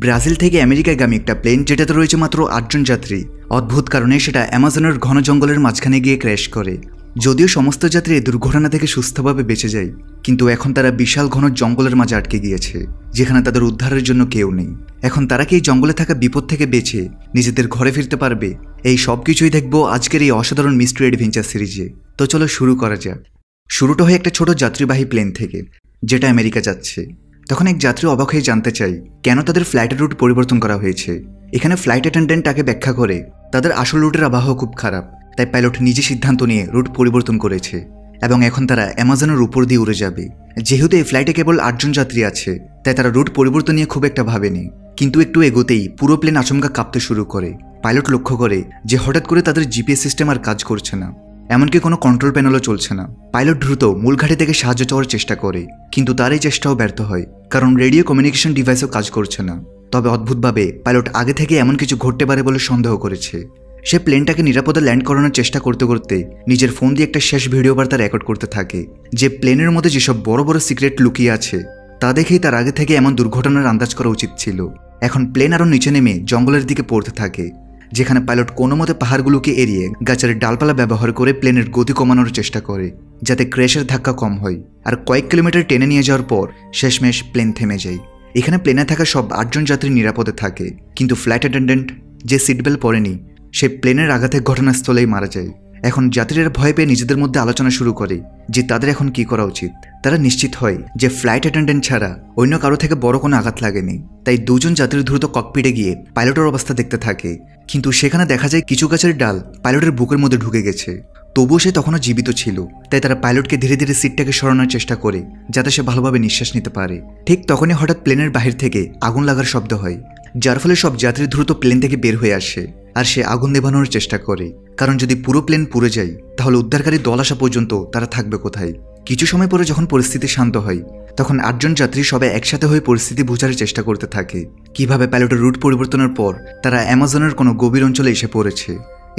Brazil থেকে আমেরিকাগামী একটা plane যেটাতে রয়েছে মাত্র ৮ জন যাত্রী, অদ্ভুত কারণে সেটা অ্যামাজনের ঘন জঙ্গলের মাঝখানে গিয়ে ক্র্যাশ করে। যদিও সমস্ত যাত্রী দুর্ঘটনা থেকে সুস্থভাবে বেঁচে যায়, কিন্তু এখন তারা বিশাল ঘন জঙ্গলের মাঝে আটকে গিয়েছে, যেখানে তাদের উদ্ধারের জন্য কেউ নেই। এখন তারা কি এই জঙ্গলে থাকা বিপদ থেকে বেঁচে নিজেদের ঘরে ফিরতে পারবে? এই সব কিছুই দেখবো আজকের এই অসাধারণ মিস্ট্রি অ্যাডভেঞ্চার সিরিজে। তো চলো শুরু করা যাক। শুরুটা হয় একটা ছোট যাত্রীবাহী প্লেন থেকে, যেটা আমেরিকা যাচ্ছে। তখন এক যাত্রী অবাক হয়ে জানতে চাই কেন তাদের ফ্লাইটের রুট পরিবর্তন করা হয়েছে। এখানে ফ্লাইট অ্যাটেন্ডেন্ট তাকে ব্যাখ্যা করে তাদের আসল রুটের আবহাওয়া খুব খারাপ, তাই পাইলট নিজে সিদ্ধান্ত নিয়ে রুট পরিবর্তন করেছে এবং এখন তারা অ্যামাজনের উপর দিয়ে উড়ে যাবে। যেহেতু এই ফ্লাইটে কেবল ৮ জন যাত্রী আছে, তাই তারা রুট পরিবর্তন নিয়ে খুব একটা ভাবেনি। কিন্তু একটু এগোতেই পুরো প্লেন আচমকা কাঁপতে শুরু করে। পাইলট লক্ষ্য করে যে হঠাৎ করে তাদের জিপিএস সিস্টেম আর কাজ করছে না, এমনকি কোনো কন্ট্রোল প্যানেলও চলছে না। পাইলট দ্রুত মূল ঘাঁটি থেকে সাহায্য চাওয়ার চেষ্টা করে, কিন্তু তার এই চেষ্টাও ব্যর্থ হয়, কারণ রেডিও কমিউনিকেশন ডিভাইসও কাজ করছে না। তবে অদ্ভুতভাবে পাইলট আগে থেকে এমন কিছু ঘটতে পারে বলে সন্দেহ করেছে। সে প্লেনটাকে নিরাপদে ল্যান্ড করানোর চেষ্টা করতে করতে নিজের ফোন দিয়ে একটা শেষ ভিডিও বার্তা রেকর্ড করতে থাকে, যে প্লেনের মধ্যে যেসব বড় বড় সিক্রেট লুকিয়ে আছে তা দেখেই তার আগে থেকে এমন দুর্ঘটনার আন্দাজ করা উচিত ছিল। এখন প্লেন আরও নিচে নেমে জঙ্গলের দিকে পড়তে থাকে, যেখানে পাইলট কোনো মতে পাহাড়গুলোকে এড়িয়ে গাছের ডালপালা ব্যবহার করে প্লেনের গতি কমানোর চেষ্টা করে, যাতে ক্র্যাশের ধাক্কা কম হয়। আর কয়েক কিলোমিটার টেনে নিয়ে যাওয়ার পর শেষমেশ প্লেন থেমে যায়। এখানে প্লেনে থাকা সব ৮ জন যাত্রী নিরাপদে থাকে, কিন্তু ফ্লাইট অ্যাটেন্ডেন্ট যে সিট বেল্ট পরেনি সে প্লেনের আঘাতে ঘটনাস্থলেই মারা যায়। এখন যাত্রীরা ভয় পেয়ে নিজেদের মধ্যে আলোচনা শুরু করে যে তাদের এখন কি করা উচিত। তারা নিশ্চিত হয় যে ফ্লাইট অ্যাটেন্ডেন্ট ছাড়া অন্য কারো থেকে বড় কোনো আঘাত লাগেনি, তাই ২ জন যাত্রী দ্রুত ককপিটে গিয়ে পাইলটের অবস্থা দেখতে থাকে। কিন্তু সেখানে দেখা যায় কিছু গাছের ডাল পাইলটের বুকের মধ্যে ঢুকে গেছে, তবুও সে তখনও জীবিত ছিল। তাই তারা পাইলটকে ধীরে ধীরে সিটটাকে সরানোর চেষ্টা করে, যাতে সে ভালোভাবে নিঃশ্বাস নিতে পারে। ঠিক তখনই হঠাৎ প্লেনের বাহির থেকে আগুন লাগার শব্দ হয়, যার ফলে সব যাত্রী দ্রুত প্লেন থেকে বের হয়ে আসে আর সে আগুন নেভানোর চেষ্টা করে, কারণ যদি পুরো প্লেন পুড়ে যায় তাহলে উদ্ধারকারী দল আসা পর্যন্ত তারা থাকবে কোথায়। কিছু সময় পরে যখন পরিস্থিতি শান্ত হয়, তখন ৮ জন যাত্রী সবাই একসাথে হয়ে পরিস্থিতি বোঝার চেষ্টা করতে থাকে, কিভাবে পাইলটের রুট পরিবর্তনের পর তারা অ্যামাজনের কোনো গভীর অঞ্চলে এসে পড়েছে।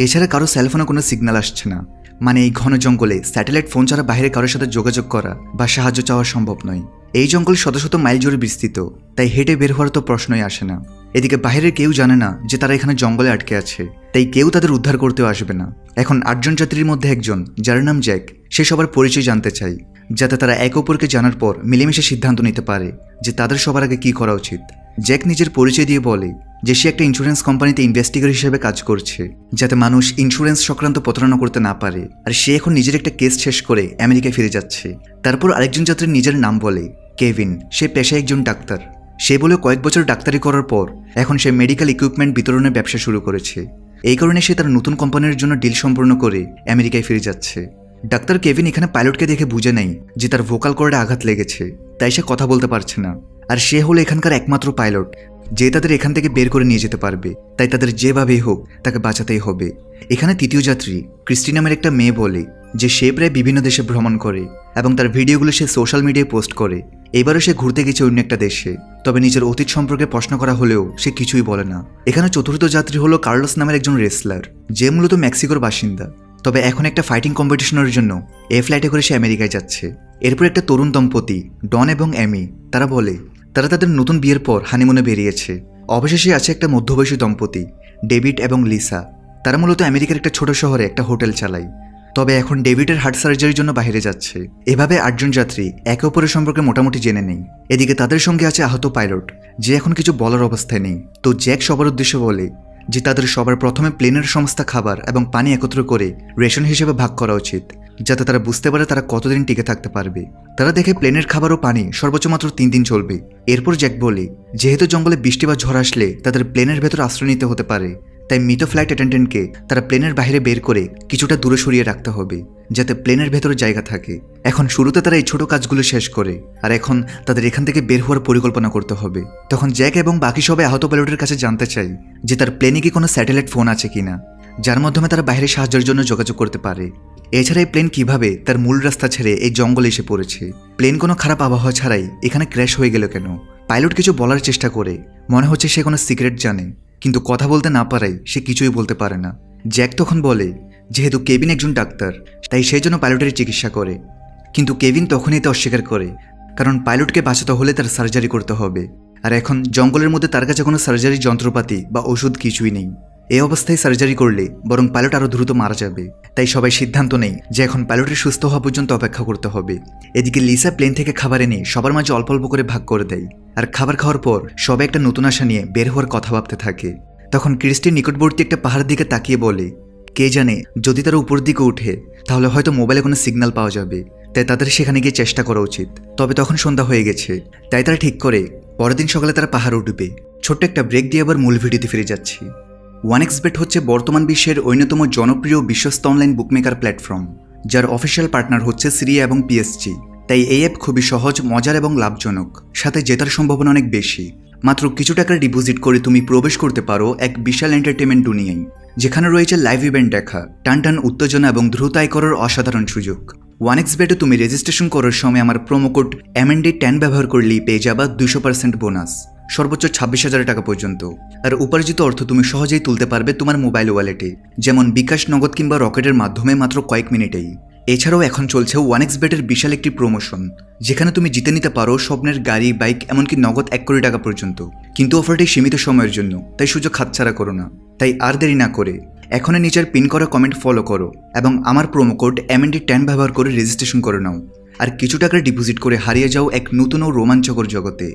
এছাড়া কারো সেলফোনে কোনো সিগন্যাল আসছে না, মানে এই ঘন জঙ্গলে স্যাটেলাইট ফোন ছাড়া বাইরে কারোর সাথে যোগাযোগ করা বা সাহায্য চাওয়া সম্ভব নয়। এই জঙ্গল শত শত মাইল জুড়ে বিস্তৃত, তাই হেঁটে বের হওয়ার তো প্রশ্নই আসে না। এদিকে বাইরের কেউ জানে না যে তারা এখানে জঙ্গলে আটকে আছে, তাই কেউ তাদের উদ্ধার করতেও আসবে না। এখন ৮ জন যাত্রীর মধ্যে একজন, যার নাম জ্যাক, সে সবার পরিচয় জানতে চায়, যাতে তারা একে অপরকে জানার পর মিলেমিশে সিদ্ধান্ত নিতে পারে যে তাদের সবার আগে কী করা উচিত। জ্যাক নিজের পরিচয় দিয়ে বলে যে সে একটা ইন্স্যুরেন্স কোম্পানিতে ইনভেস্টিগেটর হিসেবে কাজ করছে, যাতে মানুষ ইন্স্যুরেন্স সংক্রান্ত প্রতারণা করতে না পারে। আর সে এখন নিজের একটা কেস শেষ করে আমেরিকায় ফিরে যাচ্ছে। তারপর আরেকজন যাত্রীর নিজের নাম বলে কেভিন। সে পেশায় একজন ডাক্তার। সে বলে কয়েক বছর ডাক্তারি করার পর এখন সে মেডিকেল ইকুইপমেন্ট বিতরণের ব্যবসা শুরু করেছে। এই কারণে সে তার নতুন কোম্পানির জন্য ডিল সম্পূর্ণ করে আমেরিকায় ফিরে যাচ্ছে। ডাক্তার কেভিন এখানে পাইলটকে দেখে বুঝে নেয় যে তার ভোকাল কর্ডে আঘাত লেগেছে, তাই সে কথা বলতে পারছে না। আর সে হলো এখানকার একমাত্র পাইলট যে তাদের এখান থেকে বের করে নিয়ে যেতে পারবে, তাই তাদের যেভাবেই হোক তাকে বাঁচাতেই হবে। এখানে তৃতীয় যাত্রী ক্রিস্টি নামের একটা মেয়ে বলে যে সে প্রায় বিভিন্ন দেশে ভ্রমণ করে এবং তার ভিডিওগুলো সে সোশ্যাল মিডিয়ায় পোস্ট করে। এবারও সে ঘুরতে গেছে অন্য একটা দেশে, তবে নিজের অতীত সম্পর্কে প্রশ্ন করা হলেও সে কিছুই বলে না। এখানে চতুর্থ যাত্রী হলো কার্লোস নামের একজন রেসলার, যে মূলত মেক্সিকোর বাসিন্দা, তবে এখন একটা ফাইটিং কম্পিটিশনের জন্য এই ফ্লাইটে করে সে আমেরিকায় যাচ্ছে। এরপর একটা তরুণ দম্পতি ডন এবং অ্যামি, তারা বলে তারা তাদের নতুন বিয়ের পর হানিমুনে বেরিয়েছে। অবশেষে আছে একটা মধ্যবয়সী দম্পতি ডেভিড এবং লিসা। তারা মূলত আমেরিকার একটা ছোট শহরে একটা হোটেল চালায়, তবে এখন ডেভিডের হার্ট সার্জারির জন্য বাইরে যাচ্ছে। এভাবে ৮ জন যাত্রী একে অপরের সম্পর্কে মোটামুটি জেনে নেই। এদিকে তাদের সঙ্গে আছে আহত পাইলট, যে এখন কিছু বলার অবস্থায় নেই। তো জ্যাক সবার উদ্দেশ্যে বলে যে তাদের সবার প্রথমে প্লেনের সমস্ত খাবার এবং পানি একত্র করে রেশন হিসেবে ভাগ করা উচিত, যাতে তারা বুঝতে পারে তারা কতদিন টিকে থাকতে পারবে। তারা দেখে প্লেনের খাবার ও পানি সর্বোচ্চ মাত্র ৩ দিন চলবে। এরপর জ্যাক বলে যেহেতু জঙ্গলে বৃষ্টি বা ঝড় আসলে তাদের প্লেনের ভেতর আশ্রয় নিতে হতে পারে, তাই মৃত ফ্লাইট অ্যাটেন্ডেন্টকে তারা প্লেনের বাইরে বের করে কিছুটা দূরে সরিয়ে রাখতে হবে, যাতে প্লেনের ভেতরে জায়গা থাকে। এখন শুরুতে তারা এই ছোট কাজগুলো শেষ করে, আর এখন তাদের এখান থেকে বের হওয়ার পরিকল্পনা করতে হবে। তখন জ্যাক এবং বাকি সবাই আহত পাইলটের কাছে জানতে চাই যে তার প্লেনে কি কোনো স্যাটেলাইট ফোন আছে কিনা, যার মাধ্যমে তারা বাইরে সাহায্যের জন্য যোগাযোগ করতে পারে। এছাড়া এই প্লেন কিভাবে তার মূল রাস্তা ছেড়ে এই জঙ্গলে এসে পড়েছে, প্লেন কোনো খারাপ আবহাওয়া ছাড়াই এখানে ক্র্যাশ হয়ে গেল কেন। পাইলট কিছু বলার চেষ্টা করে, মনে হচ্ছে সে কোনো সিক্রেট জানে, কিন্তু কথা বলতে না পারায় সে কিছুই বলতে পারে না। জ্যাক তখন বলে যেহেতু কেভিন একজন ডাক্তার, তাই সেই জন্য পাইলটের চিকিৎসা করে, কিন্তু কেভিন তখনই তা অস্বীকার করে, কারণ পাইলটকে বাঁচাতে হলে তার সার্জারি করতে হবে। আর এখন জঙ্গলের মধ্যে তার কাছে কোনো সার্জারি যন্ত্রপাতি বা ওষুধ কিছুই নেই। এই অবস্থায় সার্জারি করলে বরং পাইলট আরও দ্রুত মারা যাবে। তাই সবাই সিদ্ধান্ত নেই যে এখন পাইলটের সুস্থ হওয়া পর্যন্ত অপেক্ষা করতে হবে। এদিকে লিসা প্লেন থেকে খাবার এনে সবার মাঝে অল্প অল্প করে ভাগ করে দেয়। আর খাবার খাওয়ার পর সবাই একটা নতুন আশা নিয়ে বের হওয়ার কথা ভাবতে থাকে। তখন ক্রিস্টির নিকটবর্তী একটা পাহাড়ের দিকে তাকিয়ে বলে, কে জানে যদি তারা উপর দিকে উঠে তাহলে হয়তো মোবাইলে কোনো সিগন্যাল পাওয়া যাবে, তাই তাদের সেখানে গিয়ে চেষ্টা করা উচিত। তবে তখন সন্ধ্যা হয়ে গেছে, তাই তারা ঠিক করে পরের দিন সকালে তারা পাহাড় উঠবে। ছোট্ট একটা ব্রেক দিয়ে আবার মূল ভিডিওতে ফিরে যাচ্ছি। 1xBet হচ্ছে বর্তমান বিশ্বের অন্যতম জনপ্রিয় বিশ্বস্ত অনলাইন বুকমেকার প্ল্যাটফর্ম, যার অফিসিয়াল পার্টনার হচ্ছে সিরিয়া এবং পিএসজি। তাই এই অ্যাপ খুবই সহজ, মজার এবং লাভজনক, সাথে জেতার সম্ভাবনা অনেক বেশি। মাত্র কিছু টাকা ডিপোজিট করে তুমি প্রবেশ করতে পারো এক বিশাল এন্টারটেনমেন্ট দুনিয়ায়, যেখানে রয়েছে লাইভ ইভেন্ট দেখা, টান টান উত্তেজনা এবং দ্রুত আয় করার অসাধারণ সুযোগ। 1xBet-এ তুমি রেজিস্ট্রেশন করার সময় আমার প্রোমো কোড MND10 ব্যবহার করলেই পেয়ে যাবা 200% বোনাস, সর্বোচ্চ 26,000 টাকা পর্যন্ত। আর উপার্জিত অর্থ তুমি সহজেই তুলতে পারবে তোমার মোবাইল ওয়ালেটে, যেমন বিকাশ, নগদ কিংবা রকেটের মাধ্যমে মাত্র কয়েক মিনিটেই। এছাড়াও এখন চলছে 1xBet-এর বিশাল একটি প্রমোশন, যেখানে তুমি জিতে নিতে পারো স্বপ্নের গাড়ি, বাইক, এমনকি নগদ 1 কোটি টাকা পর্যন্ত। কিন্তু অফারটি সীমিত সময়ের জন্য, তাই সুযোগ হাতছাড়া করো না। তাই আর দেরি না করে এখনই নিচের পিন করা কমেন্ট ফলো করো এবং আমার প্রোমো কোড MND10 ব্যবহার করে রেজিস্ট্রেশন করে নাও। আর কিছু টাকা ডিপোজিট করে হারিয়ে যাও এক নতুন ও রোমাঞ্চকর জগতে।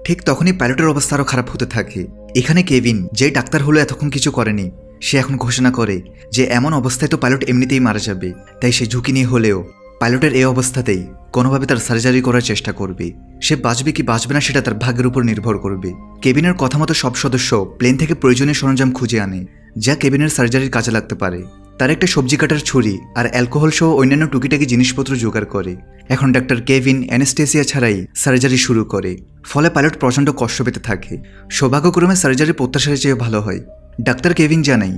ঠিক তখনই পাইলটের অবস্থা আরও খারাপ হতে থাকে। এখানে কেভিন, যে ডাক্তার হলো এতক্ষণ কিছু করেনি, সে এখন ঘোষণা করে যে এমন অবস্থায় তো পাইলট এমনিতেই মারা যাবে, তাই সে ঝুঁকি নিয়ে হলেও পাইলটের এই অবস্থাতেই কোনোভাবে তার সার্জারি করার চেষ্টা করবে। সে বাঁচবে কি বাঁচবে না সেটা তার ভাগ্যের উপর নির্ভর করবে। কেভিনের কথা মতো সব সদস্য প্লেন থেকে প্রয়োজনীয় সরঞ্জাম খুঁজে আনে, যা কেভিনের সার্জারির কাজে লাগতে পারে। তার একটা সবজি কাটার ছুরি আর অ্যালকোহল সহ অন্যান্য টুকিটাকি জিনিসপত্র জোগাড় করে। এখন ডাক্তার কেভিন অ্যানেস্থেসিয়া ছাড়াই সার্জারি শুরু করে। ফলে পাইলট প্রচণ্ড কষ্ট পেতে থাকে। সৌভাগ্যক্রমে সার্জারি প্রত্যাশার চেয়ে ভালো হয়। ডাক্তার কেভিন জানাই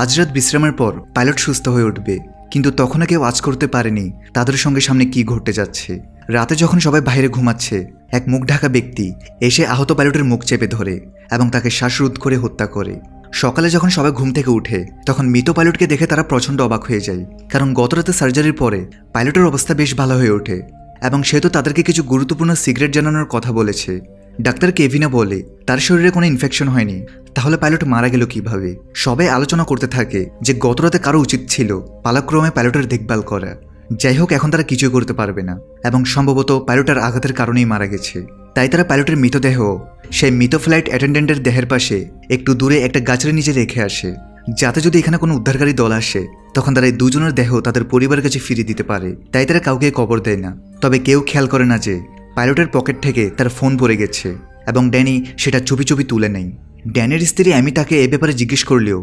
আজ রাত বিশ্রামের পর পাইলট সুস্থ হয়ে উঠবে, কিন্তু তখনও কেউ আজ করতে পারেনি তাদের সঙ্গে সামনে কি ঘটতে যাচ্ছে। রাতে যখন সবাই বাইরে ঘুমাচ্ছে, এক মুখ ঢাকা ব্যক্তি এসে আহত পাইলটের মুখ চেপে ধরে এবং তাকে শ্বাসরোধ করে হত্যা করে। সকালে যখন সবাই ঘুম থেকে উঠে, তখন মৃত পাইলটকে দেখে তারা প্রচণ্ড অবাক হয়ে যায়, কারণ গতরাতে সার্জারির পরে পাইলটের অবস্থা বেশ ভালো হয়ে ওঠে এবং সে তো তাদেরকে কিছু গুরুত্বপূর্ণ সিক্রেট জানানোর কথা বলেছে। ডাক্তার কেভিনা বলে তার শরীরে কোনো ইনফেকশন হয়নি, তাহলে পাইলট মারা গেল কিভাবে। সবাই আলোচনা করতে থাকে যে গতরাতে কারো উচিত ছিল পালাক্রমে পাইলটের দেখভাল করা। যাই হোক, এখন তারা কিছুই করতে পারবে না এবং সম্ভবত পাইলটের আঘাতের কারণেই মারা গেছে। তাই তারা পাইলটের মৃতদেহ সেই মৃত ফ্লাইট অ্যাটেন্ডেন্টের দেহের পাশে একটু দূরে একটা গাছের নিচে রেখে আসে, যাতে যদি এখানে কোনো উদ্ধারকারী দল আসে তখন তারা এই দুজনের দেহ তাদের পরিবারের কাছে ফিরিয়ে দিতে পারে। তাই তারা কাউকে কবর দেয় না। তবে কেউ খেয়াল করে না যে পাইলটের পকেট থেকে তার ফোন পড়ে গেছে এবং ড্যানি সেটা চুপি চুপি তুলে নেয়। ড্যানির স্ত্রী অ্যামি তাকে এ ব্যাপারে জিজ্ঞেস করলেও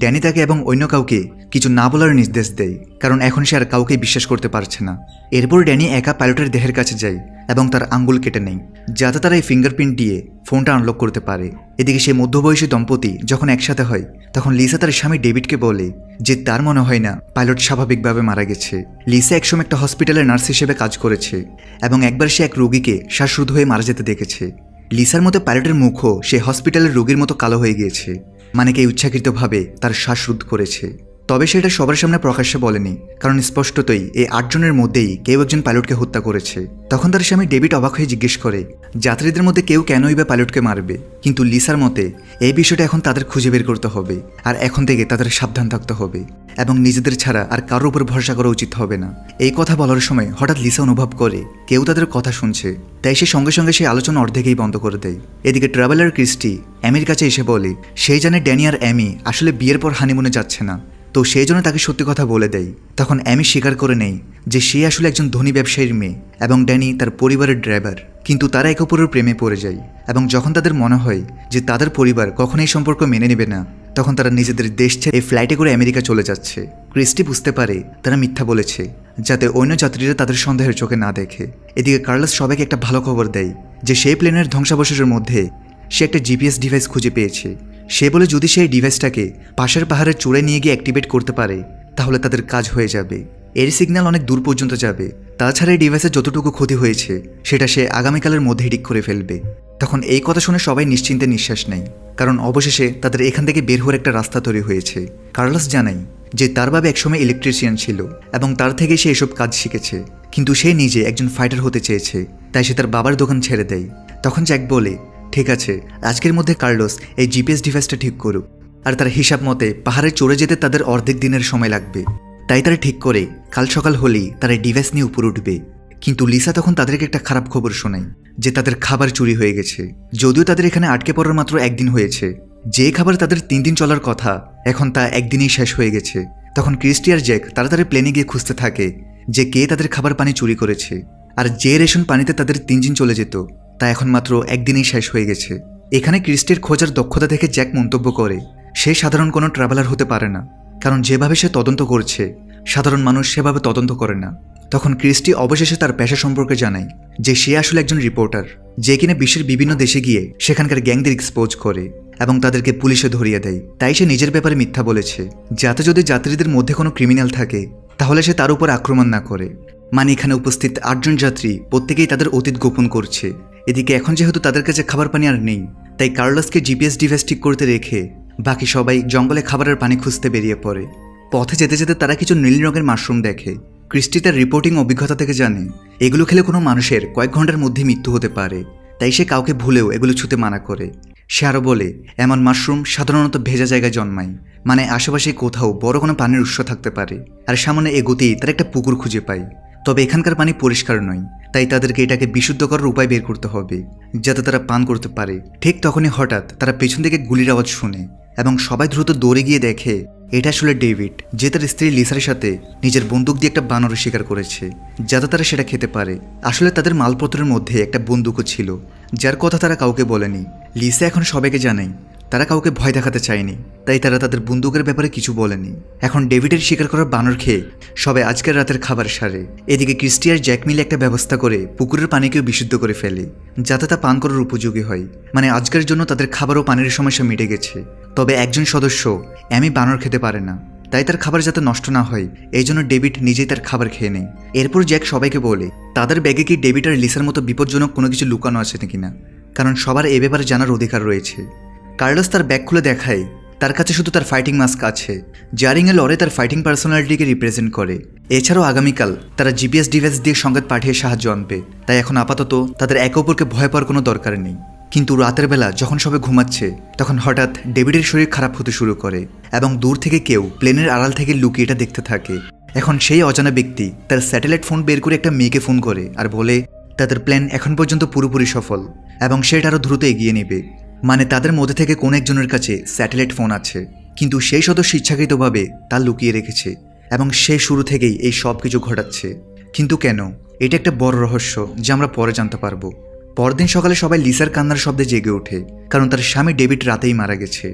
ড্যানি তাকে এবং অন্য কাউকে কিছু না বলার নির্দেশ দেয়, কারণ এখন সে আর কাউকে বিশ্বাস করতে পারছে না। এরপর ড্যানি একা পাইলটের দেহের কাছে যায় এবং তার আঙ্গুল কেটে নেয়, যাতে তারা এই ফিঙ্গারপ্রিন্ট দিয়ে ফোনটা আনলক করতে পারে। এদিকে সেই মধ্যবয়সী দম্পতি যখন একসাথে হয়, তখন লিসা তার স্বামী ডেভিডকে বলে যে তার মনে হয় না পাইলট স্বাভাবিকভাবে মারা গেছে। লিসা একসময় একটা হসপিটালের নার্স হিসেবে কাজ করেছে এবং একবার সে এক রোগীকে শ্বাসরোধ হয়ে মারা যেতে দেখেছে। লিসার মতো পাইলটের মুখও সে হসপিটালের রোগীর মতো কালো হয়ে গিয়েছে, মানে কে ইচ্ছাকৃতভাবে তার শ্বাসরোধ করেছে। তবে সেটা সবার সামনে প্রকাশ্যে বলেনি, কারণ স্পষ্টতই এই 8 জনের মধ্যেই কেউ একজন পাইলটকে হত্যা করেছে। তখন তার স্বামী ডেভিড অবাক হয়ে জিজ্ঞেস করে যাত্রীদের মধ্যে কেউ কেনই বা পাইলটকে মারবে। কিন্তু লিসার মতে এই বিষয়টা এখন তাদের খুঁজে বের করতে হবে, আর এখন থেকে তাদের সাবধান থাকতে হবে এবং নিজেদের ছাড়া আর কারোর উপর ভরসা করা উচিত হবে না। এই কথা বলার সময় হঠাৎ লিসা অনুভব করে কেউ তাদের কথা শুনছে, তাই সে সঙ্গে সঙ্গে সেই আলোচনা অর্ধেকেই বন্ধ করে দেয়। এদিকে ট্রাভেলার ক্রিস্টি অ্যামির কাছে এসে বলে সেই জানে ড্যানি আর অ্যামি আসলে বিয়ের পর হানিমুনে যাচ্ছে না, তো সেই জন্য তাকে সত্যি কথা বলে দেয়। তখন অ্যামি স্বীকার করে নেয় যে সে আসলে একজন ধনী ব্যবসায়ীর মেয়ে এবং ড্যানি তার পরিবারের ড্রাইভার। কিন্তু তারা একে অপরের প্রেমে পড়ে যায় এবং যখন তাদের মনে হয় যে তাদের পরিবার কখনোই সম্পর্ক মেনে নেবে না, তখন তারা নিজেদের দেশ ছেড়ে এই ফ্লাইটে করে আমেরিকা চলে যাচ্ছে। ক্রিস্টি বুঝতে পারে তারা মিথ্যা বলেছে, যাতে অন্য যাত্রীরা তাদের সন্দেহের চোখে না দেখে। এদিকে কার্লোস সবাইকে একটা ভালো খবর দেয় যে সেই প্লেনের ধ্বংসাবশেষের মধ্যে সে একটা জিপিএস ডিভাইস খুঁজে পেয়েছে। সে বলে যদি সেই ডিভাইসটাকে পাশের পাহাড়ের চূড়ায় নিয়ে গিয়ে অ্যাক্টিভেট করতে পারে তাহলে তাদের কাজ হয়ে যাবে। এর সিগন্যাল অনেক দূর পর্যন্ত যাবে। তাছাড়া এই ডিভাইসের যতটুকু ক্ষতি হয়েছে সেটা সে আগামীকালের মধ্যেই ঠিক করে ফেলবে। তখন এই কথা শুনে সবাই নিশ্চিন্তে নিঃশ্বাস নেয়, কারণ অবশেষে তাদের এখান থেকে বের হওয়ার একটা রাস্তা তৈরি হয়েছে। কার্লোস জানায় যে তার বাবা একসময় ইলেকট্রিশিয়ান ছিল এবং তার থেকে সে এসব কাজ শিখেছে, কিন্তু সে নিজে একজন ফাইটার হতে চেয়েছে, তাই সে তার বাবার দোকান ছেড়ে দেয়। তখন জ্যাক বলে ঠিক আছে, আজকের মধ্যে কার্লোস এই জিপিএস ডিভাইসটা ঠিক করুক, আর তার হিসাব মতে পাহাড়ে চড়ে যেতে তাদের অর্ধেক দিনের সময় লাগবে। তাই তারা ঠিক করে কাল সকাল হলেই তারা ডিভাইস নিয়ে উপরে উঠবে। কিন্তু লিসা তখন তাদেরকে একটা খারাপ খবর শোনায় যে তাদের খাবার চুরি হয়ে গেছে। যদিও তাদের এখানে আটকে পড়ার মাত্র একদিন হয়েছে, যে খাবার তাদের 3 দিন চলার কথা এখন তা একদিনেই শেষ হয়ে গেছে। তখন ক্রিস্টি আর জ্যাক তাড়াতাড়ি প্লেনে গিয়ে খুঁজতে থাকে যে কে তাদের খাবার পানি চুরি করেছে। আর যে রেশন পানিতে তাদের 3 দিন চলে যেত তা এখন মাত্র একদিনেই শেষ হয়ে গেছে। এখানে ক্রিস্টির খোঁজার দক্ষতা দেখে জ্যাক মন্তব্য করে সে সাধারণ কোনো ট্রাভেলার হতে পারে না, কারণ যেভাবে সে তদন্ত করছে সাধারণ মানুষ সেভাবে তদন্ত করে না। তখন ক্রিস্টি অবশেষে তার পেশা সম্পর্কে জানায় যে সে আসলে একজন রিপোর্টার, যে কিনা বিশ্বের বিভিন্ন দেশে গিয়ে সেখানকার গ্যাংদের এক্সপোজ করে এবং তাদেরকে পুলিশে ধরিয়ে দেয়। তাই সে নিজের ব্যাপারে মিথ্যা বলেছে, যাতে যদি যাত্রীদের মধ্যে কোনো ক্রিমিনাল থাকে তাহলে সে তার উপর আক্রমণ না করে। মানে এখানে উপস্থিত 8 জন যাত্রী প্রত্যেকেই তাদের অতীত গোপন করছে। এদিকে এখন যেহেতু তাদের কাছে খাবার পানি আর নেই, তাই কার্লোসকে জিপিএস ডিভাইস ঠিক করতে রেখে বাকি সবাই জঙ্গলে খাবারের পানি খুঁজতে বেরিয়ে পড়ে। পথে যেতে যেতে তারা কিছু নীল রঙের মাশরুম দেখে। ক্রিস্টি তার রিপোর্টিং অভিজ্ঞতা থেকে জানে এগুলো খেলে কোনো মানুষের কয়েক ঘন্টার মধ্যে মৃত্যু হতে পারে, তাই সে কাউকে ভুলেও এগুলো ছুঁতে মানা করে। সে আরও বলে এমন মাশরুম সাধারণত ভেজা জায়গায় জন্মায়, মানে আশেপাশে কোথাও বড় কোনো পানির উৎস থাকতে পারে। আর সামনে এগোতেই তারা একটা পুকুর খুঁজে পায়, তবে এখানকার পানি পরিষ্কার নয়, তাই তাদেরকে এটাকে বিশুদ্ধ করার উপায় বের করতে হবে যাতে তারা পান করতে পারে। ঠিক তখনই হঠাৎ তারা পেছন থেকে গুলির আওয়াজ শুনে এবং সবাই দ্রুত দৌড়ে গিয়ে দেখে এটা আসলে ডেভিড, যে তার স্ত্রী লিসার সাথে নিজের বন্দুক দিয়ে একটা বানর শিকার করেছে যাতে তারা সেটা খেতে পারে। আসলে তাদের মালপত্রের মধ্যে একটা বন্দুকও ছিল, যার কথা তারা কাউকে বলেনি। লিসা এখন সবাইকে জানায় তারা কাউকে ভয় দেখাতে চায়নি, তাই তারা তাদের বন্দুকের ব্যাপারে কিছু বলেনি। এখন ডেভিডের শিকার করা বানর খেয়ে সবাই আজকের রাতের খাবার সারে। এদিকে ক্রিস্টি আর জ্যাক মিলে একটা ব্যবস্থা করে পুকুরের পানিকেও বিশুদ্ধ করে ফেলে যাতে তা পান করার উপযোগী হয়। মানে আজকের জন্য তাদের খাবার ও পানির সমস্যা মিটে গেছে। তবে একজন সদস্য অ্যামি বানর খেতে পারে না, তাই তার খাবার যাতে নষ্ট না হয় এই জন্য ডেভিড নিজেই তার খাবার খেয়ে নেয়। এরপর জ্যাক সবাইকে বলে তাদের ব্যাগে কি ডেভিড আর লিসার মতো বিপজ্জনক কোনো কিছু লুকানো আছে কিনা, কারণ সবার এ ব্যাপারে জানার অধিকার রয়েছে। কার্লোস তার ব্যাগ খুলে দেখায় তার কাছে শুধু তার ফাইটিং মাস্ক আছে, যা রিংয়ে লড়ে তার ফাইটিং পার্সোনালিটিকে রিপ্রেজেন্ট করে। এছাড়াও আগামীকাল তারা জিপিএস ডিভাইস দিয়ে সংকেত পাঠিয়ে সাহায্য আনবে, তাই এখন আপাতত তাদের একে অপরকে ভয় পাওয়ার কোনো দরকার নেই। কিন্তু রাতের বেলা যখন সবাই ঘুমাচ্ছে তখন হঠাৎ ডেভিডের শরীর খারাপ হতে শুরু করে এবং দূর থেকে কেউ প্লেনের আড়াল থেকে লুকিয়ে এটা দেখতে থাকে। এখন সেই অজানা ব্যক্তি তার স্যাটেলাইট ফোন বের করে একটা মেয়েকে ফোন করে আর বলে তাদের প্ল্যান এখন পর্যন্ত পুরোপুরি সফল এবং সেটা আরও দ্রুত এগিয়ে নেবে। মানে তাদের মধ্যে থেকে কোন একজনের কাছে স্যাটেলাইট ফোন আছে, কিন্তু সেই সদস্য ইচ্ছাকৃতভাবে তা লুকিয়ে রেখেছে এবং সে শুরু থেকেই এই সব কিছু ঘটাচ্ছে। কিন্তু কেন, এটা একটা বড় রহস্য যা আমরা পরে জানতে পারবো। পরদিন সকালে সবাই লিসার কান্নার শব্দে জেগে ওঠে, কারণ তার স্বামী ডেভিড রাতেই মারা গেছে।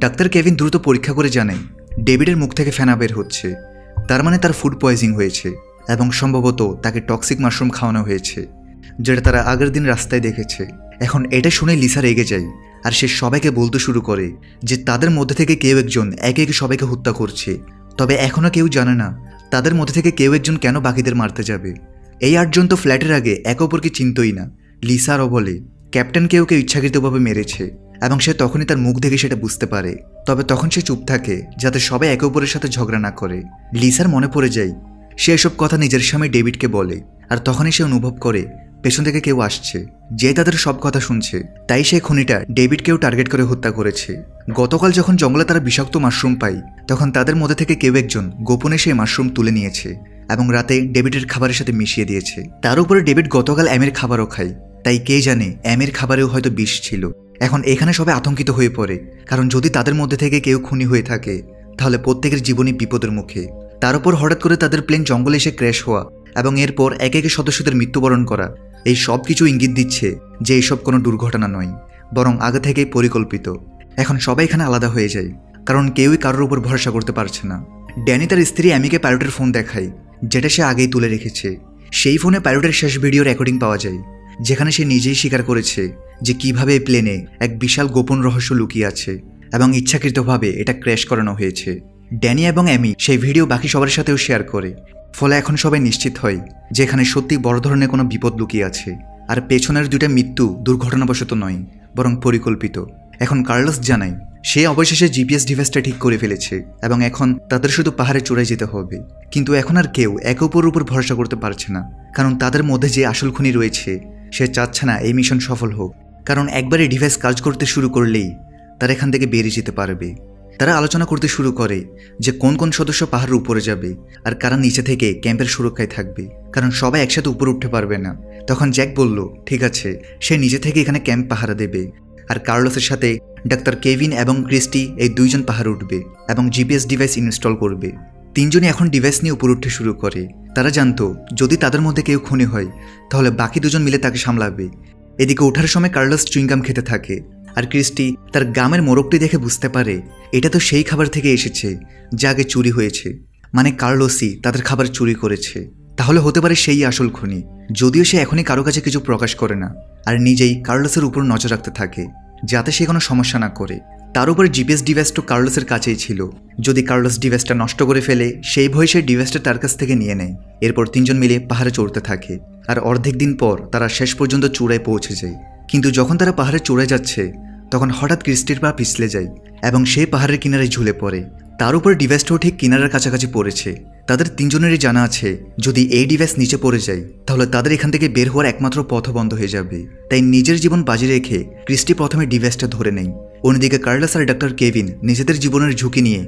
ডাক্তার কেভিন দ্রুত পরীক্ষা করে জানায় ডেভিডের মুখ থেকে ফেনা বের হচ্ছে, তার মানে তার ফুড পয়জিং হয়েছে এবং সম্ভবত তাকে টক্সিক মাশরুম খাওয়ানো হয়েছে, যেটা তারা আগের দিন রাস্তায় দেখেছে। এখন এটা শুনে লিসা রেগে যায় আর সে সবাইকে বলতে শুরু করে যে তাদের মধ্যে থেকে কেউ একজন একে একে সবাইকে হত্যা করছে। তবে এখনও কেউ জানে না তাদের মধ্যে থেকে কেউ একজন কেন বাকিদের মারতে যাবে। এই 8 জন তো ফ্ল্যাটের আগে একে অপরকে চিনতই না। লিসা আরও বলে ক্যাপ্টেন কেউ ইচ্ছাকৃতভাবে মেরেছে এবং সে তখনই তার মুখ দেখে সেটা বুঝতে পারে, তবে তখন সে চুপ থাকে যাতে সবাই একে অপরের সাথে ঝগড়া না করে। লিসার মনে পড়ে যায় সে এসব কথা নিজের স্বামী ডেভিডকে বলে, আর তখনই সে অনুভব করে পেছন থেকে কেউ আসছে যে তাদের সব কথা শুনছে। তাই সেই খুনিটা ডেভিডকেও টার্গেট করে হত্যা করেছে। গতকাল যখন জঙ্গলে তারা বিষাক্ত মাশরুম পায় তখন তাদের মধ্যে থেকে কেউ একজন গোপনে সেই মাশরুম তুলে নিয়েছে এবং রাতে ডেভিডের খাবারের সাথে মিশিয়ে দিয়েছে। তার উপরে ডেভিড গতকাল অ্যামির খাবারও খায়, তাই কে জানে অ্যামির খাবারেও হয়তো বিষ ছিল। এখন এখানে সবাই আতঙ্কিত হয়ে পড়ে, কারণ যদি তাদের মধ্যে থেকে কেউ খুনি হয়ে থাকে তাহলে প্রত্যেকের জীবনই বিপদের মুখে। তার উপর হঠাৎ করে তাদের প্লেন জঙ্গলে এসে ক্র্যাশ হওয়া এবং এরপর একে একে সদস্যদের মৃত্যুবরণ করা, এই সব কিছু ইঙ্গিত দিচ্ছে যে এইসব কোনো দুর্ঘটনা নয়, বরং আগে থেকেই পরিকল্পিত। এখন সবাই এখানে আলাদা হয়ে যায়, কারণ কেউই কারোর উপর ভরসা করতে পারছে না। ড্যানি তার স্ত্রী অ্যামিকে পাইলটের ফোন দেখায়, যেটা সে আগেই তুলে রেখেছে। সেই ফোনে পাইলটের শেষ ভিডিও রেকর্ডিং পাওয়া যায়, যেখানে সে নিজেই স্বীকার করেছে যে কিভাবে এই প্লেনে এক বিশাল গোপন রহস্য লুকিয়ে আছে এবং ইচ্ছাকৃতভাবে এটা ক্র্যাশ করানো হয়েছে। ড্যানি এবং অ্যামি সেই ভিডিও বাকি সবার সাথেও শেয়ার করে, ফলে এখন সবাই নিশ্চিত হয় যে এখানে সত্যি বড় ধরনের কোনো বিপদ লুকিয়ে আছে, আর পেছনের 2টা মৃত্যু দুর্ঘটনাবশত নয় বরং পরিকল্পিত। এখন কার্লোস জানায় সে অবশেষে জিপিএস ডিভাইসটা ঠিক করে ফেলেছে এবং এখন তাদের শুধু পাহাড়ে চড়ে যেতে হবে। কিন্তু এখন আর কেউ একে অপরের উপর ভরসা করতে পারছে না, কারণ তাদের মধ্যে যে আসল খুনি রয়েছে সে চাচ্ছে না এই মিশন সফল হোক। কারণ একবারে ডিভাইস কাজ করতে শুরু করলেই তারা এখান থেকে বেরিয়ে যেতে পারবে। তারা আলোচনা করতে শুরু করে যে কোন কোন সদস্য পাহাড়ের উপরে যাবে আর কারা নিচে থেকে ক্যাম্পের সুরক্ষায় থাকবে, কারণ সবাই একসাথে উপরে উঠতে পারবে না। তখন জ্যাক বলল ঠিক আছে, সে নিজে থেকে এখানে ক্যাম্প পাহারা দেবে, আর কার্লোসের সাথে ডাক্তার কেভিন এবং ক্রিস্টি এই দুইজন পাহাড়ে উঠবে এবং জিপিএস ডিভাইস ইনস্টল করবে। তিনজনই এখন ডিভাইস নিয়ে উপরে উঠতে শুরু করে। তারা জানতো যদি তাদের মধ্যে কেউ খুনি হয় তাহলে বাকি দুজন মিলে তাকে সামলাবে। এদিকে ওঠার সময় কার্লোস চুইংগাম খেতে থাকে, আর ক্রিস্টি তার গামের মোরগটি দেখে বুঝতে পারে এটা তো সেই খাবার থেকে এসেছে যা আগে চুরি হয়েছে, মানে কার্লোসই তাদের খাবার চুরি করেছে। তাহলে হতে পারে সেই আসল খুনি, যদিও সে এখনই কারো কাছে কিছু প্রকাশ করে না আর নিজেই কার্লোসের উপর নজর রাখতে থাকে যাতে সে কোনো সমস্যা না করে। তার উপর জিপিএস ডিভাইসটা কার্লোসের কাছেই ছিল, যদি কার্লোস ডিভাইসটা নষ্ট করে ফেলে সেই ভয়ে সেই ডিভাইসটা তার কাছ থেকে নিয়ে নেয়। এরপর তিনজন মিলে পাহাড়ে চড়তে থাকে, আর অর্ধেক দিন পর তারা শেষ পর্যন্ত চূড়ায় পৌঁছে যায়। কিন্তু যখন তারা পাহাড়ে চড়ে যাচ্ছে তখন হঠাৎ ক্রিস্টির পা পিছলে যায় এবং সে পাহাড়ের কিনারে ঝুলে পড়ে। তার উপর ডিভাইসটাও ঠিক কিনারার কাছাকাছি পড়েছে। তাদের তিনজনেরই জানা আছে যদি এই ডিভাইস নিচে পড়ে যায় তাহলে তাদের এখান থেকে বের হওয়ার একমাত্র পথ বন্ধ হয়ে যাবে। তাই নিজের জীবন বাজি রেখে ক্রিস্টি প্রথমে ডিভাইসটা ধরে নেয়। অন্যদিকে কার্লোস আর ডাক্তার কেভিন নিজেদের জীবনের ঝুঁকি নিয়ে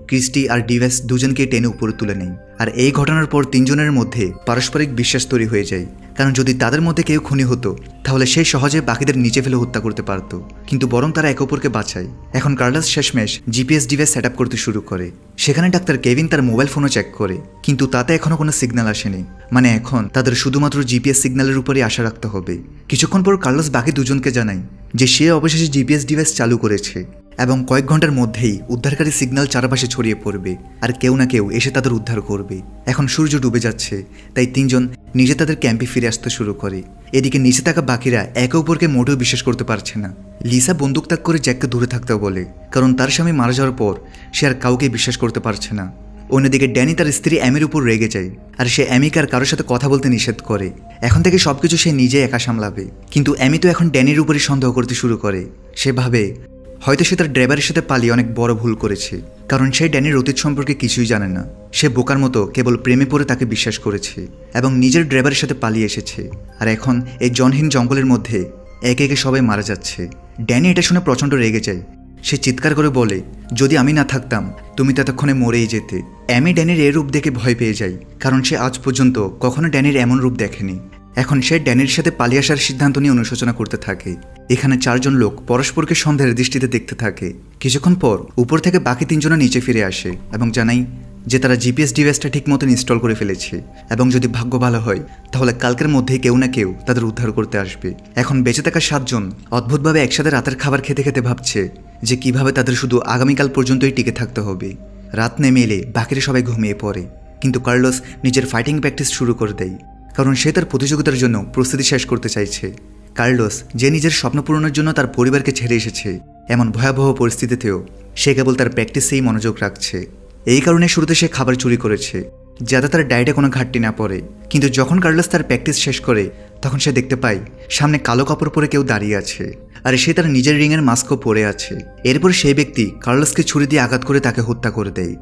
ক্রিস্টি আর ডিভাইস দুজনকে টেনে উপরে তুলে নেয়। আর এই ঘটনার পর তিনজনের মধ্যে পারস্পরিক বিশ্বাস তৈরি হয়ে যায়, কারণ যদি তাদের মধ্যে কেউ খুনি হতো তাহলে সে সহজে বাকিদের নিচে ফেলে হত্যা করতে পারত, কিন্তু বরং তারা একে অপরকে বাঁচায়। এখন কার্লোস শেষমেশ জিপিএস ডিভাইস সেট আপ করতে শুরু করে। সেখানে ডাক্তার কেভিন তার মোবাইল ফোনও চেক করে, কিন্তু তাতে এখনো কোনো সিগন্যাল আসেনি। মানে এখন তাদের শুধুমাত্র জিপিএস সিগন্যালের উপরই আশা রাখতে হবে। কিছুক্ষণ পর কার্লোস বাকি দুজনকে জানায় যে সে অবশেষে জিপিএস ডিভাইস চালু করেছে এবং কয়েক ঘন্টার মধ্যেই উদ্ধারকারী সিগন্যাল চারপাশে ছড়িয়ে পড়বে আর কেউ না কেউ এসে তাদের উদ্ধার করবে। এখন সূর্য ডুবে যাচ্ছে, তাই তিনজন নিজে তাদের ক্যাম্পে ফিরে আসতে শুরু করে। এদিকে নিচে থাকা বাকিরা একে অপরকে মোটেও বিশ্বাস করতে পারছে না। লিসা বন্দুক তাক করে জ্যাককে দূরে থাকতে বলে, কারণ তার স্বামী মারা যাওয়ার পর সে আর কাউকে বিশ্বাস করতে পারছে না। অন্যদিকে ড্যানি তার স্ত্রী অ্যামির উপর রেগে যায়, আর সে অ্যামিকে আর কারোর সাথে কথা বলতে নিষেধ করে। এখন থেকে সবকিছু সে নিজে একা সামলাবে। কিন্তু অ্যামি তো এখন ড্যানির উপরই সন্দেহ করতে শুরু করে। সে ভাবে হয়তো সে তার ড্রাইভারের সাথে পালিয়ে অনেক বড় ভুল করেছে, কারণ সে ড্যানির অতীত সম্পর্কে কিছুই জানে না। সে বোকার মতো কেবল প্রেমে পড়ে তাকে বিশ্বাস করেছে এবং নিজের ড্রাইভারের সাথে পালিয়ে এসেছে। আর এখন এই জনহীন জঙ্গলের মধ্যে একে একে সবাই মারা যাচ্ছে। ড্যানি এটা শুনে প্রচণ্ড রেগে যায়। সে চিৎকার করে বলে, যদি আমি না থাকতাম তুমি ততক্ষণে মরেই যেতে। অ্যামি ড্যানির এই রূপ দেখে ভয় পেয়ে যায়, কারণ সে আজ পর্যন্ত কখনো ড্যানির এমন রূপ দেখেনি। এখন সে ড্যানির সাথে পালিয়ে আসার সিদ্ধান্ত নিয়ে অনুশোচনা করতে থাকে। এখানে চারজন লোক পরস্পরকে সন্দেহের দৃষ্টিতে দেখতে থাকে। কিছুক্ষণ পর উপর থেকে বাকি তিনজনে নিচে ফিরে আসে এবং জানাই যে তারা জিপিএস ডিভাইসটা ঠিক মতন ইনস্টল করে ফেলেছে এবং যদি ভাগ্য ভালো হয় তাহলে কালকের মধ্যেই কেউ না কেউ তাদের উদ্ধার করতে আসবে। এখন বেঁচে থাকা সাতজন অদ্ভুতভাবে একসাথে রাতের খাবার খেতে খেতে ভাবছে যে কিভাবে তাদের শুধু আগামীকাল পর্যন্তই টিকে থাকতে হবে। রাত নেমে এলে বাকিরা সবাই ঘুমিয়ে পড়ে, কিন্তু কার্লোস নিজের ফাইটিং প্র্যাকটিস শুরু করে দেয়, কারণ সে তার প্রতিযোগিতার জন্য প্রস্তুতি শেষ করতে চাইছে। কার্লোস যে নিজের স্বপ্ন পূরণের জন্য তার পরিবারকে ছেড়ে এসেছে, এমন ভয়াবহ পরিস্থিতিতেও সে কেবল তার প্র্যাকটিসেই মনোযোগ রাখছে। এই কারণে শুরুতে সে খাবার চুরি করেছে যাতে তার ডায়েটে কোনো ঘাটতি না পড়ে। কিন্তু যখন কার্লোস তার প্র্যাকটিস শেষ করে তখন সে দেখতে পায় সামনে কালো কাপড় পরে কেউ দাঁড়িয়ে আছে, আর সে তার নিজের রিংয়ের মাস্কও পরে আছে। এরপর সেই ব্যক্তি কার্লোসকে ছুরি দিয়ে আঘাত করে তাকে হত্যা করে দেয়।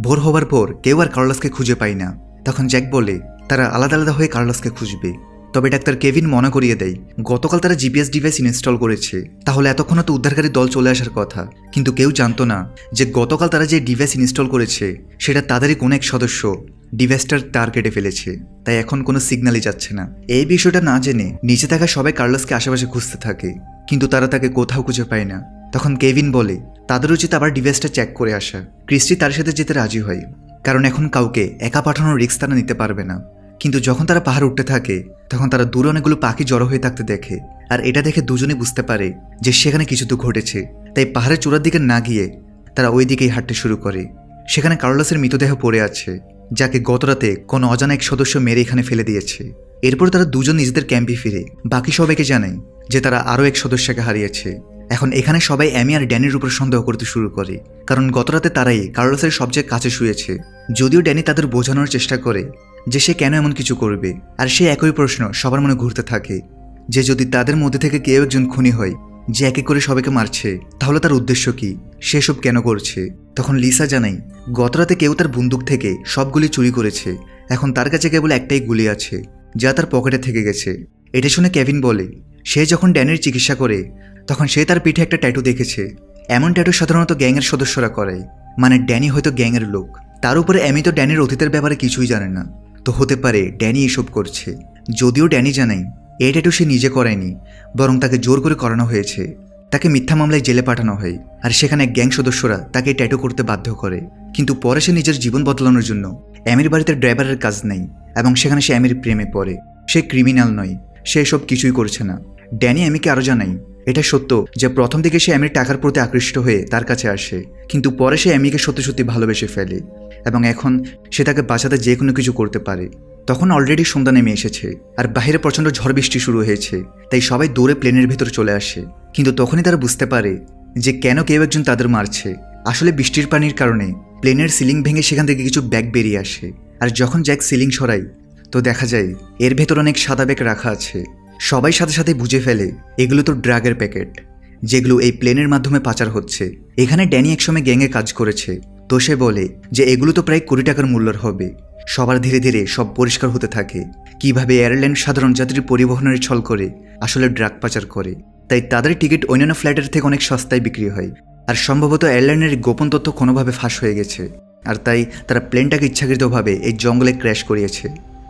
ভোর হবার পর কেউ আর কার্লোসকে খুঁজে পায় না। তখন জ্যাক বলে তারা আলাদা আলাদা হয়ে কার্লোসকে খুঁজবে। তবে ডাক্তার কেভিন মনে করিয়ে দেয় গতকাল তারা জিপিএস ডিভাইস ইনস্টল করেছে, তাহলে এতক্ষণ তো উদ্ধারকারী দল চলে আসার কথা। কিন্তু কেউ জানতো না যে গতকাল তারা যে ডিভাইস ইনস্টল করেছে সেটা তাদেরই কোনো এক সদস্য ডিভাইসটার তার কেটে ফেলেছে, তাই এখন কোনো সিগন্যালই যাচ্ছে না। এই বিষয়টা না জেনে নিচে থাকা সবাই কার্লোসকে আশেপাশে খুঁজতে থাকে, কিন্তু তারা তাকে কোথাও খুঁজে পায় না। তখন কেভিন বলে তাদের উচিত আবার ডিভাইসটা চেক করে আসা। ক্রিস্টি তার সাথে যেতে রাজি হয়, কারণ এখন কাউকে একা পাঠানোর রিস্ক তারা নিতে পারবে না। কিন্তু যখন তারা পাহাড় উঠতে থাকে তখন তারা দূরে অনেকগুলো পাখি জড়ো হয়ে থাকতে দেখে, আর এটা দেখে দুজনে বুঝতে পারে যে সেখানে কিছু তো ঘটেছে। তাই পাহাড়ের চূড়ার দিকে না গিয়ে তারা ওই দিকেই হাঁটতে শুরু করে। সেখানে কার্লোসের মৃতদেহ পড়ে আছে, যাকে গতরাতে কোনো অজানা এক সদস্য মেরে এখানে ফেলে দিয়েছে। এরপর তারা দুজন নিজেদের ক্যাম্পে ফিরে বাকি সবাইকে জানায় যে তারা আরও এক সদস্যকে হারিয়েছে। এখন এখানে সবাই অ্যামি আর ড্যানির উপর সন্দেহ করতে শুরু করে, কারণ গতরাতে তারাই কার্লোসের সবচেয়ে কাছে শুয়েছে। যদিও ড্যানি তাদের বোঝানোর চেষ্টা করে যে সে কেন এমন কিছু করবে, আর সে একই প্রশ্ন সবার মনে ঘুরতে থাকে যে যদি তাদের মধ্যে থেকে কেউ একজন খুনি হয় যে এক এক করে সবাইকে মারছে, তাহলে তার উদ্দেশ্য কি, সেসব কেন করছে। তখন লিসা জানাই গতরাতে কেউ তার বন্দুক থেকে সবগুলি চুরি করেছে, এখন তার কাছে কেবল একটাই গুলি আছে যা তার পকেটে থেকে গেছে। এটা শুনে কেভিন বলে সে যখন ড্যানির চিকিৎসা করে তখন সে তার পিঠে একটা ট্যাটু দেখেছে। এমন ট্যাটু সাধারণত গ্যাংয়ের সদস্যরা করে, মানে ড্যানি হয়তো গ্যাংয়ের লোক। তার উপরে এমি তো ড্যানির অতীতের ব্যাপারে কিছুই জানে না, তো হতে পারে ড্যানি এসব করছে। যদিও ড্যানি জানাই এই ট্যাটু সে নিজে করায়নি, বরং তাকে জোর করে করানো হয়েছে। তাকে মিথ্যা মামলায় জেলে পাঠানো হয়, আর সেখানে গ্যাং সদস্যরা তাকে ট্যাটু করতে বাধ্য করে। কিন্তু পরে সে নিজের জীবন বদলানোর জন্য এমির বাড়িতে ড্রাইভারের কাজ নেই, এবং সেখানে সে এমির প্রেমে পড়ে। সে ক্রিমিনাল নয়, সে এসব কিছুই করছে না। ড্যানি এমিকে আরও জানাই এটা সত্য যে প্রথম দিকে সে এমির টাকার প্রতি আকৃষ্ট হয়ে তার কাছে আসে, কিন্তু পরে সে এমিকে সত্যি সত্যি ভালোবেসে ফেলে, এবং এখন সে তাকে বাঁচাতে যে কোনো কিছু করতে পারে। তখন অলরেডি সন্ধ্যা নেমে এসেছে, আর বাইরে প্রচণ্ড ঝড় বৃষ্টি শুরু হয়েছে, তাই সবাই দৌড়ে প্লেনের ভেতর চলে আসে। কিন্তু তখনই তারা বুঝতে পারে যে কেন কেউ একজন তাদের মারছে। আসলে বৃষ্টির পানির কারণে প্লেনের সিলিং ভেঙে সেখান থেকে কিছু ব্যাগ বেরিয়ে আসে, আর যখন জ্যাক সিলিং সরায় তো দেখা যায় এর ভেতর অনেক সাদা ব্যাগ রাখা আছে। সবাই সাথে সাথে বুঝে ফেলে এগুলো তো ড্রাগের প্যাকেট, যেগুলো এই প্লেনের মাধ্যমে পাচার হচ্ছে। এখানে ড্যানি একসময় গ্যাংয়ে কাজ করেছে, তো সে বলে যে এগুলো তো প্রায় কোটি টাকার মূল্যের হবে। সবার ধীরে ধীরে সব পরিষ্কার হতে থাকে কিভাবে এয়ারলাইন সাধারণ যাত্রীর পরিবহনের ছল করে আসলে ড্রাগ পাচার করে। তাই তাদের টিকিট অন্যান্য ফ্লাইটের থেকে অনেক সস্তায় বিক্রি হয়, আর সম্ভবত এয়ারলাইনের গোপন তথ্য কোনোভাবে ফাঁস হয়ে গেছে, আর তাই তারা প্লেনটাকে ইচ্ছাকৃতভাবে এই জঙ্গলে ক্র্যাশ করিয়েছে।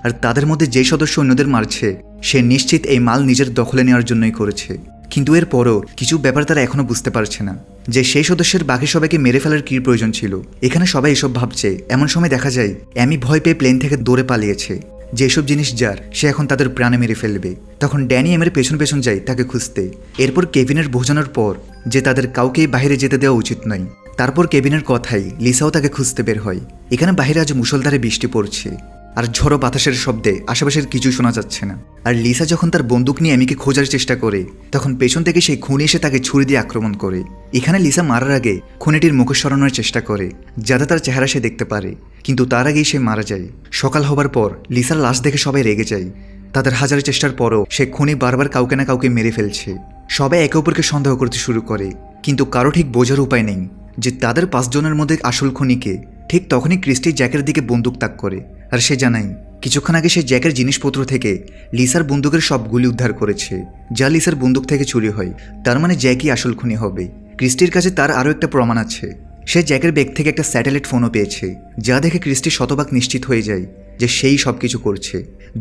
আর তাদের মধ্যে যে সদস্য অন্যদের মারছে সে নিশ্চিত এই মাল নিজের দখলে নেওয়ার জন্যই করেছে। কিন্তু এর পরও কিছু ব্যাপার তারা এখনও বুঝতে পারছে না যে সেই সদস্যের বাকি সবাইকে মেরে ফেলার কী প্রয়োজন ছিল। এখানে সবাই এসব ভাবছে, এমন সময় দেখা যায় অ্যামি ভয় পেয়ে প্লেন থেকে দৌড়ে পালিয়েছে। যেসব জিনিস যার সে এখন তাদের প্রাণে মেরে ফেলবে। তখন ড্যানি এমের পেছন পেছন যায় তাকে খুঁজতে। এরপর কেভিনের বোঝানোর পর যে তাদের কাউকেই বাইরে যেতে দেওয়া উচিত নয়, তারপর কেভিনের কথাই লিসাও তাকে খুঁজতে বের হয়। এখানে বাইরে আজ মুষলধারে বৃষ্টি পড়ছে, আর ঝড়ো বাতাসের শব্দে আশেপাশের কিছুই শোনা যাচ্ছে না। আর লিসা যখন তার বন্দুক নিয়ে এমিকে খোঁজার চেষ্টা করে তখন পেছন থেকে সেই খুনি এসে তাকে ছুরি দিয়ে আক্রমণ করে। এখানে লিসা মারার আগে খুনিটির মুখে সরানোর চেষ্টা করে যাতে তার চেহারা সে দেখতে পারে, কিন্তু তার আগেই সে মারা যায়। সকাল হবার পর লিসার লাশ দেখে সবাই রেগে যায়। তাদের হাজার চেষ্টার পরও সে খুনি বারবার কাউকে না কাউকে মেরে ফেলছে। সবাই একে অপরকে সন্দেহ করতে শুরু করে, কিন্তু কারো ঠিক বোঝার উপায় নেই যে তাদের 5 জনের মধ্যে আসল খুনিকে। ঠিক তখনই ক্রিস্টি জ্যাকের দিকে বন্দুক তাক করে, আর সে জানায় কিছুক্ষণ আগে সে জ্যাকের জিনিসপত্র থেকে লিসার বন্দুকের সব গুলি উদ্ধার করেছে, যা লিসার বন্দুক থেকে চুরি হয়। তার মানে জ্যাকই আসল খুনি হবে। ক্রিস্টির কাছে তার আরও একটা প্রমাণ আছে। সে জ্যাকের ব্যাগ থেকে একটা স্যাটেলাইট ফোনও পেয়েছে, যা দেখে ক্রিস্টি শতভাগ নিশ্চিত হয়ে যায় যে সেই সব কিছু করছে।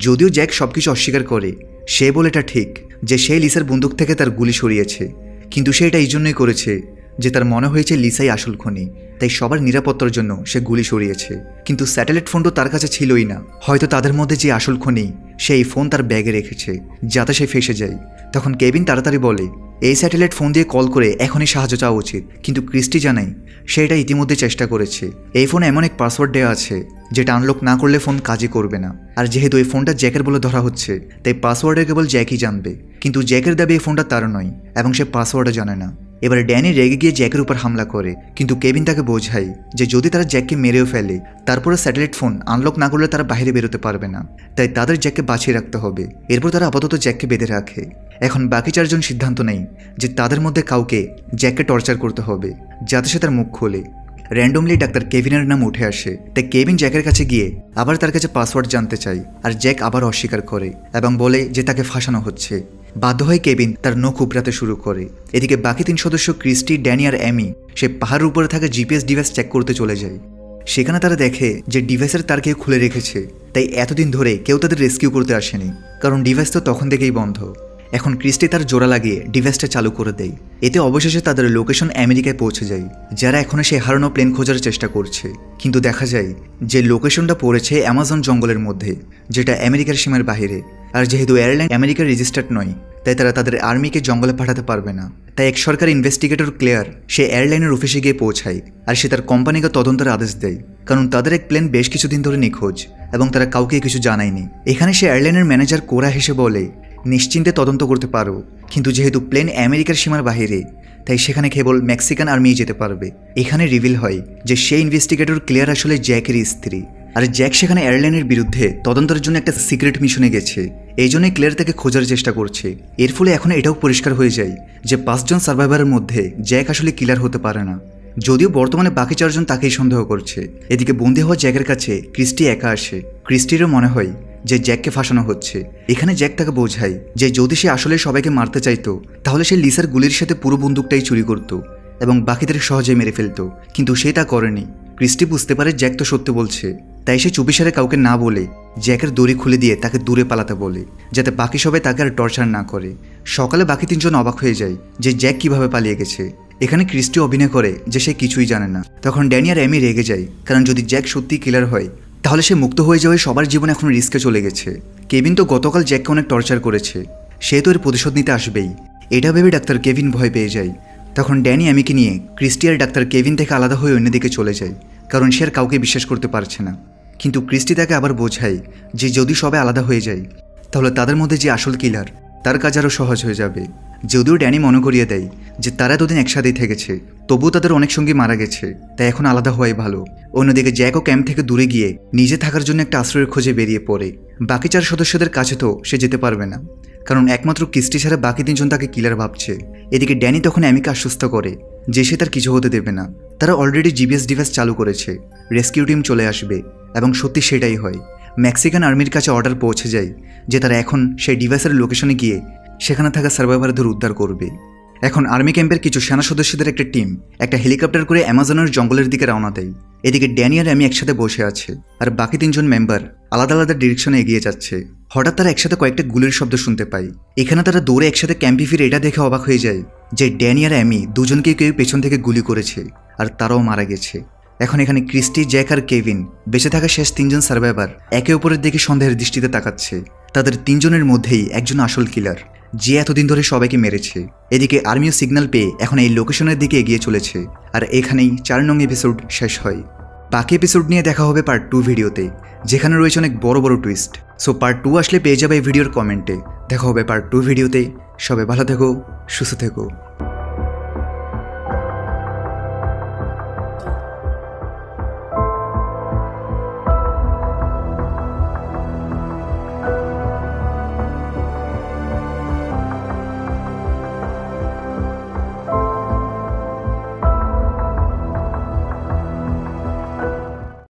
যদিও জ্যাক সবকিছু অস্বীকার করে, সে বলে এটা ঠিক যে সে লিসার বন্দুক থেকে তার গুলি সরিয়েছে, কিন্তু সে এটা এই জন্যই করেছে যে তার মনে হয়েছে লিসাই আসল খুনি, তাই সবার নিরাপত্তার জন্য সে গুলি সরিয়েছে। কিন্তু স্যাটেলাইট ফোন তো তার কাছে ছিলই না। হয়তো তাদের মধ্যে যে আসল খুনি সে এই ফোন তার ব্যাগে রেখেছে যাতে সে ফেঁসে যায়। তখন কেভিন তাড়াতাড়ি বলে এই স্যাটেলাইট ফোন দিয়ে কল করে এখনই সাহায্য চাওয়া উচিত, কিন্তু ক্রিস্টি জানায় সে এটা ইতিমধ্যে চেষ্টা করেছে। এই ফোনে এমন এক পাসওয়ার্ড দেওয়া আছে যেটা আনলক না করলে ফোন কাজই করবে না, আর যেহেতু এই ফোনটা জ্যাকের বলে ধরা হচ্ছে তাই পাসওয়ার্ডে কেবল জ্যাকই জানবে। কিন্তু জ্যাকের দাবি এই ফোনটা তার নয় এবং সে পাসওয়ার্ডও জানে না। এবার ড্যানি রেগে গিয়ে জ্যাকের উপর হামলা করে, কিন্তু কেভিন তাকে বোঝায় যে যদি তারা জ্যাককে মেরেও ফেলে তারপরে স্যাটেলাইট ফোন আনলক না করলে তারা বাইরে বেরোতে পারবে না, তাই তাদের জ্যাককে বাঁচিয়ে রাখতে হবে। এরপর তারা আপাতত জ্যাককে বেঁধে রাখে। এখন বাকি 4 জন সিদ্ধান্ত নেয় যে তাদের মধ্যে কাউকে জ্যাককে টর্চার করতে হবে যাতে সে তার মুখ খোলে। র্যান্ডমলি ডাক্তার কেভিনের নাম উঠে আসে, তাই কেভিন জ্যাকের কাছে গিয়ে আবার তার কাছে পাসওয়ার্ড জানতে চায়, আর জ্যাক আবার অস্বীকার করে এবং বলে যে তাকে ফাঁসানো হচ্ছে। বাধ্য হয়ে কেভিন তার নখ উপড়াতে শুরু করে। এদিকে বাকি 3 সদস্য ক্রিস্টি, ড্যানি আর অ্যামি সে পাহাড়ের উপরে থাকা জিপিএস ডিভাইস চেক করতে চলে যায়। সেখানে তারা দেখে যে ডিভাইসের তার কেউ খুলে রেখেছে, তাই এতদিন ধরে কেউ তাদের রেস্কিউ করতে আসেনি, কারণ ডিভাইস তো তখন থেকেই বন্ধ। এখন ক্রিস্টি তার জোড়া লাগিয়ে ডিভাইসটা চালু করে দেয়। এতে অবশেষে তাদের লোকেশন আমেরিকায় পৌঁছে যায়, যারা এখনো সেই হারানো প্লেন খোঁজার চেষ্টা করছে। কিন্তু দেখা যায় যে লোকেশনটা পড়েছে অ্যামাজন জঙ্গলের মধ্যে, যেটা আমেরিকার সীমার বাইরে। আর যেহেতু এয়ারলাইন আমেরিকার রেজিস্টার্ড নয়, তাই তারা তাদের আর্মিকে জঙ্গলে পাঠাতে পারবে না। তাই এক সরকারি ইনভেস্টিগেটর ক্লেয়ার সে এয়ারলাইনের অফিসে গিয়ে পৌঁছায়, আর সে তার কোম্পানিকে তদন্তের আদেশ দেয়, কারণ তাদের এক প্লেন বেশ কিছুদিন ধরে নিখোঁজ এবং তারা কাউকে কিছু জানায়নি। এখানে সে এয়ারলাইনের ম্যানেজার কোরা হেসে বলে নিশ্চিন্তে তদন্ত করতে পারো, কিন্তু যেহেতু প্লেন আমেরিকার সীমার বাইরে তাই সেখানে কেবল মেক্সিকান আর্মি যেতে পারবে। এখানে রিভিল হয় যে সেই ইনভেস্টিগেটর ক্লেয়ার আসলে জ্যাকের স্ত্রী, আর জ্যাক সেখানে এয়ারলাইনের বিরুদ্ধে তদন্তের জন্য একটা সিক্রেট মিশনে গেছে। এই জন্যই ক্লেয়ার তাকে খোঁজার চেষ্টা করছে। এর ফলে এখন এটাও পরিষ্কার হয়ে যায় যে 5 জন সার্ভাইভারের মধ্যে জ্যাক আসলে কিলার হতে পারে না, যদিও বর্তমানে বাকি 4 জন তাকেই সন্দেহ করছে। এদিকে বন্দী হওয়া জ্যাকের কাছে ক্রিস্টি একা আসে। ক্রিস্টিরও মনে হয় যে জ্যাককে ফাঁসানো হচ্ছে। এখানে জ্যাক তাকে বোঝায় যে যদি সে আসলে সবাইকে মারতে চাইতো তাহলে সে লিসার গুলির সাথে পুরো বন্দুকটাই চুরি করত এবং বাকিদের সহজে মেরে ফেলতো, কিন্তু সে তা করেনি। ক্রিস্টি বুঝতে পারে জ্যাক তো সত্যি বলছে, তাই সে চুপিসারে কাউকে না বলে জ্যাকের দড়ি খুলে দিয়ে তাকে দূরে পালাতে বলে, যাতে বাকি সবাই তাকে আর টর্চার না করে। সকালে বাকি 3 জন অবাক হয়ে যায় যে জ্যাক কিভাবে পালিয়ে গেছে। এখানে ক্রিস্টি অভিনয় করে যে সে কিছুই জানে না। তখন ড্যানি আর অ্যামি রেগে যায়, কারণ যদি জ্যাক সত্যি কিলার হয় তাহলে সে মুক্ত হয়ে যাওয়ায় সবার জীবন এখন রিস্কে চলে গেছে। কেভিন তো গতকাল জ্যাককে অনেক টর্চার করেছে, সে তো এর প্রতিশোধ নিতে আসবেই। এটা ভেবে ডাক্তার কেভিন ভয় পেয়ে যায়। তখন ড্যানি অ্যামিকে নিয়ে ক্রিস্টি আর ডাক্তার কেভিন থেকে আলাদা হয়ে অন্যদিকে চলে যায়, কারণ সে আর কাউকে বিশ্বাস করতে পারছে না। কিন্তু ক্রিস্টি তাকে আবার বোঝায় যে যদি সবাই আলাদা হয়ে যায় তাহলে তাদের মধ্যে যে আসল কিলার তার কাজ আরও সহজ হয়ে যাবে। যদিও ড্যানি মনে করিয়ে দেয় যে তারা দুদিন একসাথেই থেকেছে, তবুও তাদের অনেক সঙ্গী মারা গেছে, তাই এখন আলাদা হওয়াই ভালো। অন্যদিকে জ্যাকও ক্যাম্প থেকে দূরে গিয়ে নিজে থাকার জন্য একটা আশ্রয়ের খোঁজে বেরিয়ে পড়ে। বাকি 4 সদস্যদের কাছে তো সে যেতে পারবে না, কারণ একমাত্র ক্রিস্টি ছাড়া বাকি 3 জন তাকে কিলার ভাবছে। এদিকে ড্যানি তখন অ্যামিকে আশ্বস্ত করে যে সে তার কিছু হতে দেবে না। তারা অলরেডি জিপিএস ডিভাইস চালু করেছে, রেস্কিউ টিম চলে আসবে, এবং সত্যি সেটাই হয়। মেক্সিকান আর্মির কাছে অর্ডার পৌঁছে যায় যে তারা এখন সেই ডিভাইসের লোকেশনে গিয়ে সেখানে থাকা সার্ভাইভারদের উদ্ধার করবে। এখন আর্মি ক্যাম্পের কিছু সেনা সদস্যদের একটা টিম একটা হেলিকপ্টার করে অ্যামাজনের জঙ্গলের দিকে রওনা দেয়। এদিকে ড্যানি আর অ্যামি একসাথে বসে আছে, আর বাকি 3 জন মেম্বার আলাদা আলাদা ডিরেকশনে এগিয়ে যাচ্ছে। হঠাৎ তারা একসাথে কয়েকটা গুলির শব্দ শুনতে পায়। এখানে তারা দৌড়ে একসাথে ক্যাম্পে ফিরে এটা দেখে অবাক হয়ে যায় যে ড্যানি আর অ্যামি দুজনকে কেউ পেছন থেকে গুলি করেছে, আর তারাও মারা গেছে। এখন এখানে ক্রিস্টি, জ্যাক আর কেভিন বেঁচে থাকা শেষ 3 জন সার্ভাইভার একে অপরের দিকে সন্দেহের দৃষ্টিতে তাকাচ্ছে। তাদের 3 জনের মধ্যেই একজন আসল কিলার, যে এতদিন ধরে সবাইকে মেরেছে। এদিকে আর্মিও সিগন্যাল পেয়ে এখন এই লোকেশনের দিকে এগিয়ে চলেছে। আর এখানেই 4 নং এপিসোড শেষ হয়। বাকি এপিসোড নিয়ে দেখা হবে পার্ট 2 ভিডিওতে, যেখানে রয়েছে অনেক বড় বড় টুইস্ট। সো পার্ট 2 আসলে পেয়ে যাবে এই ভিডিওর কমেন্টে। দেখা হবে পার্ট 2 ভিডিওতে। সবাই ভালো থেকো, সুস্থ থেকো।